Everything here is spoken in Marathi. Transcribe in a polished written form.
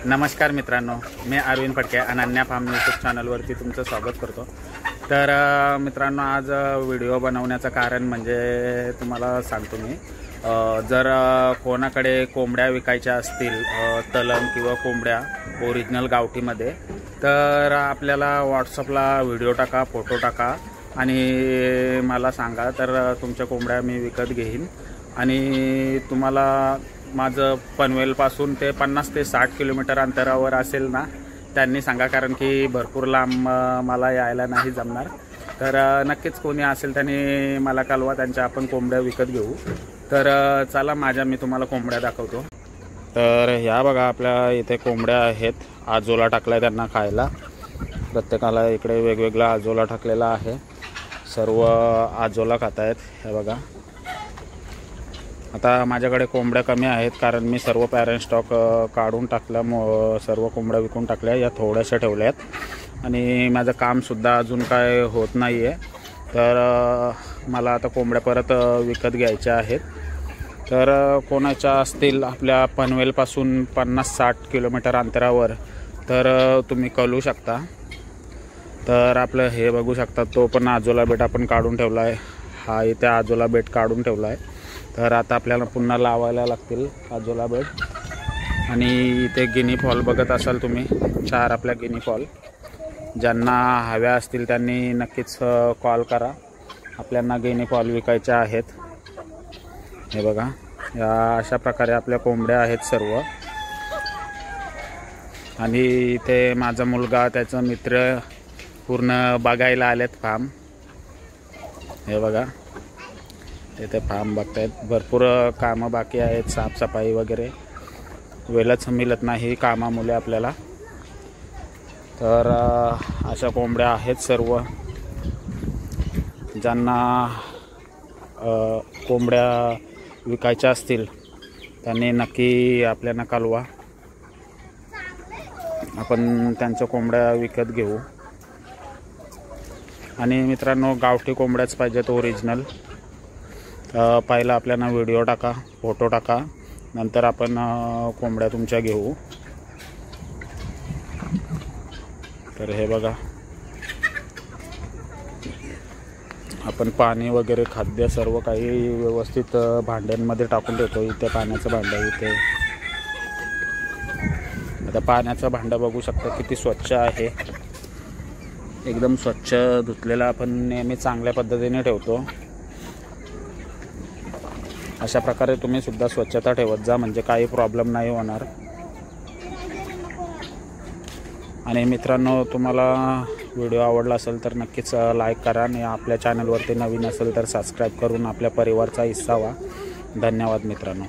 नमस्कार मित्रांनो, मी अरविंद फडके अनन्या फार्म यूट्यूब चॅनलवरती तुमचं स्वागत करतो। तर मित्रांनो, आज व्हिडिओ बनवण्याचं कारण म्हणजे तुम्हाला सांगतो मी, जर कोणाकडे कोंबड्या विकायच्या असतील तलम किंवा कोंबड्या ओरिजिनल गावठीमध्ये, तर आपल्याला व्हॉट्सअपला व्हिडिओ टाका, फोटो टाका आणि मला सांगा, तर तुमच्या कोंबड्या मी विकत घेईन। आणि तुम्हाला माझं पनवेलपासून ते 50 ते 60 किलोमीटर अंतरावर असेल ना, त्यांनी सांगा, कारण की भरपूर लांब मला यायला नाही जमणार। तर नक्कीच कोणी असेल त्यांनी मला कळवा, त्यांच्या आपण कोंबड्या विकत घेऊ। तर चला, मी तुम्हाला कोंबड्या दाखवतो। तर ह्या बघा, आपल्या इथे कोंबड्या आहेत, आजोला टाकला आहे त्यांना खायला। प्रत्येकाला इकडे वेगवेगळा आजोला टाकलेला आहे, सर्व आजोला खात आहेत। हे बघा, आता माझ्याकडे कोंबड्या कमी आहेत कारण मी सर्व पॅरेंट स्टॉक काढून टाकला, सर्व कोंबड्या विकून टाकल्या, या थोड्याशा ठेवल्या आहेत आणि माझं कामसुद्धा अजून काय होत नाही आहे। तर मला आता कोंबड्या परत विकत घ्यायच्या आहेत। तर कोणाच्या असतील आपल्या पनवेलपासून 50-60 किलोमीटर अंतरावर, तर तुम्ही कळू शकता। तर आपलं हे बघू शकता, तो पण आजोला बेट आपण काढून ठेवला आहे, हा इथे आजोला बेट काढून ठेवला आहे। तर आता आपल्याला पुन्हा लावायला लागतील आजोला बेड। आणि इथे गिनी फॉल बघत असाल तुम्ही, 4 आपल्या गिनी फॉल। ज्यांना हव्या असतील त्यांनी नक्कीच कॉल करा, आपल्याला गिनी फॉल विकायच्या आहेत। हे बघा, या अशा प्रकारे आपल्या कोंबड्या आहेत सर्व। आणि इथे माझा मुलगा, त्याचा मित्र पूर्ण बघायला आलेत फार्म। हे बघा, इथे फार्म बघतायत, भरपूर कामं बाकी आहेत, साफसफाई वगैरे, वेळच मिळत नाही कामामुळे आपल्याला। तर अशा कोंबड्या आहेत सर्व। ज्यांना कोंबड्या विकायच्या असतील त्यांनी नक्की आपल्याला कळवा, आपण त्यांच्या कोंबड्या विकत घेऊ। आणि मित्रांनो, गावठी कोंबड्याच पाहिजेत ओरिजिनल। पहिला आपल्याला व्हिडिओ टाका, फोटो टाका, नंतर आपण कोंबड्या तुमच्या घेऊ। तर हे बघा, आपण पाणी वगैरे, खाद्य सर्व काही व्यवस्थित भांड्यांमध्ये टाकून ठेवतो। इथे पाण्याचं भांडं, इथे आता पाण्याचं भांडं बघू शकता किती स्वच्छ आहे, एकदम स्वच्छ धुतलेलं आपण नेहमी चांगल्या पद्धतीने ठेवतो। अशा प्रकारे तुम्ही सुद्धा स्वच्छता ठेवत जा, म्हणजे काही प्रॉब्लेम नाही होणार। आणि मित्रांनो, तुम्हाला व्हिडिओ आवडला असेल तर नक्कीच लाईक करा, आणि आपल्या चॅनलवरती नवीन असेल तर सबस्क्राईब करून आपल्या परिवाराचा हिस्सा व्हा। धन्यवाद मित्रांनो।